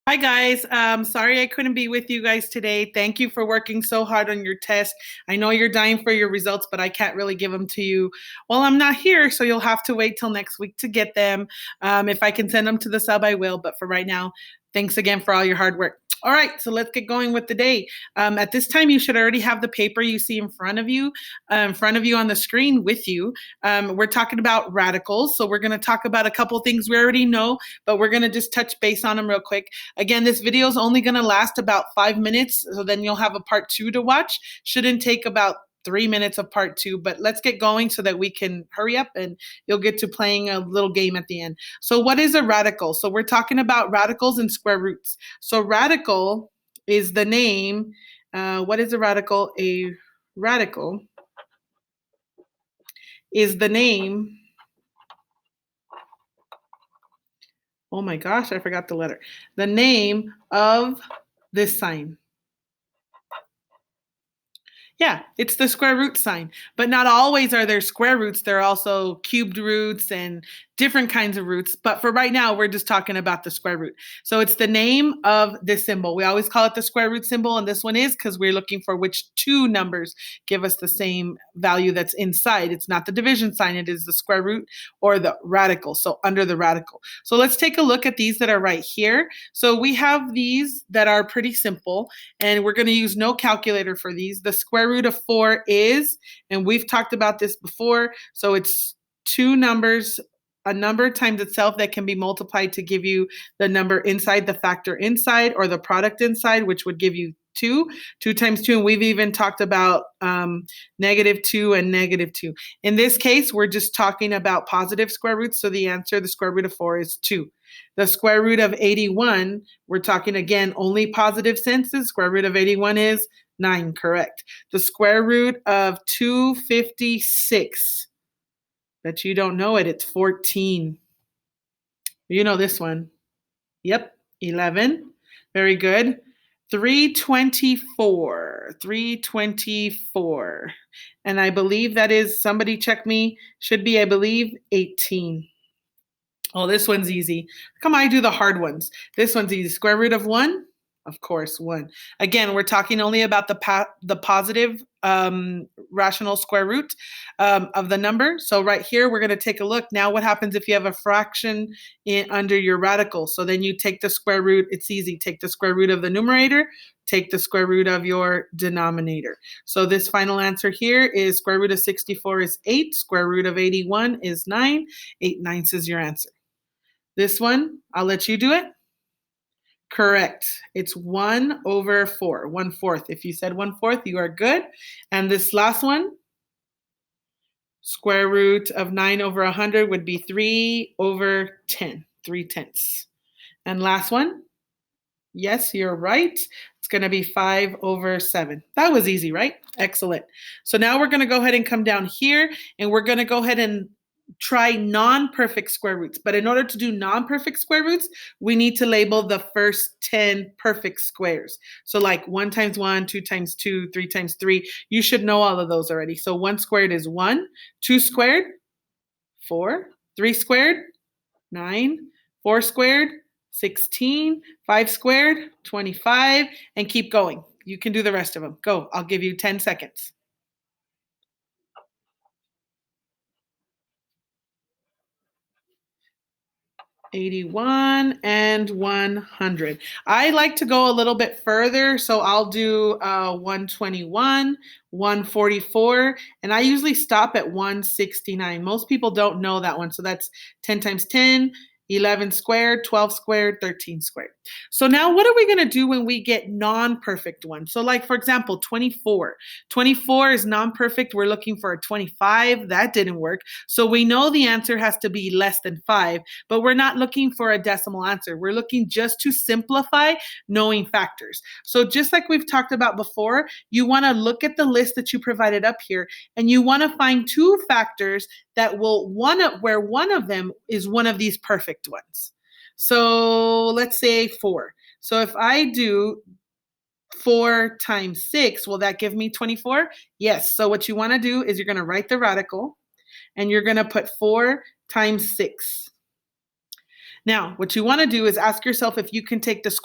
Hi guys. Sorry I couldn't be with you guys today. Thank you for working so hard on your test. I know you're dying for your results, but I can't really give them to you while I'm not here, so you'll have to wait till next week to get them. If I can send them to the sub, I will, but for right now, thanks again for all your hard work. All right, so let's get going with the day. At this time, you should already have the paper you see in front of you on the screen with you. We're talking about radicals, so we're going to talk about a couple things we already know, but we're going to just touch base on them real quick. Again, this video is only going to last about 5 minutes, so then you'll have a part 2 to watch. Shouldn't take about 3 minutes of part 2, but let's get going so that we can hurry up and you'll get to playing a little game at the end. So what is a radical? So we're talking about radicals and square roots. So radical is the name. What is a radical? A radical is the name. Oh my gosh, I forgot the letter. The name of this sign. Yeah, it's the square root sign. But not always are there square roots. There are also cubed roots and different kinds of roots. But for right now, we're just talking about the square root. So it's the name of this symbol. We always call it the square root symbol, and this one is because we're looking for which two numbers give us the same value that's inside. It's not the division sign. It is the square root or the radical. So under the radical. So let's take a look at these that are right here. So we have these that are pretty simple, and we're going to use no calculator for these. The square root of 4 is, and we've talked about this before, so it's two numbers, a number times itself that can be multiplied to give you the number inside, the factor inside, or the product inside, which would give you 2. 2 times 2, and we've even talked about -2 and -2. In this case, we're just talking about positive square roots, so the answer, the square root of 4, is 2. The square root of 81, we're talking again only positive senses. Square root of 81 is 9, correct. The square root of 256, bet you don't know it, it's 14. You know this one. Yep, 11. Very good. 324, 324. And I believe that is, somebody check me, should be, I believe, 18. Oh, this one's easy. Come on, I do the hard ones. This one's easy. Square root of 1? Of course, 1. Again, we're talking only about the positive rational square root of the number. So right here, we're going to take a look. Now what happens if you have a fraction under your radical? So then you take the square root. It's easy. Take the square root of the numerator. Take the square root of your denominator. So this final answer here is square root of 64 is 8. Square root of 81 is 9. 8/9 is your answer. This one, I'll let you do it. Correct. It's 1/4, 1/4. If you said 1/4, you are good. And this last one, square root of 9/100 would be 3/10, 3/10. And last one, yes, you're right. It's going to be 5/7. That was easy, right? Excellent. So now we're going to go ahead and come down here, and we're going to go ahead and try non-perfect square roots. But in order to do non-perfect square roots, we need to label the first 10 perfect squares. So like 1 times 1, 2 times 2, 3 times 3. You should know all of those already. So 1 squared is 1, 2 squared, 4, 3 squared, 9, 4 squared, 16, 5 squared, 25, and keep going. You can do the rest of them. Go. I'll give you 10 seconds. 81 and 100. I like to go a little bit further, so I'll do 121, 144, and I usually stop at 169. Most people don't know that one, so that's 10 times 10, 11 squared, 12 squared, 13 squared. So now what are we going to do when we get non-perfect ones? So like, for example, 24. 24 is non-perfect. We're looking for a 25. That didn't work. So we know the answer has to be less than 5, but we're not looking for a decimal answer. We're looking just to simplify knowing factors. So just like we've talked about before, you want to look at the list that you provided up here, and you want to find two factors that will where one of them is one of these perfect ones. So let's say 4. So if I do 4 times 6, will that give me 24? Yes. So what you want to do is you're going to write the radical, and you're going to put 4 times 6. Now, what you want to do is ask yourself if you can take the square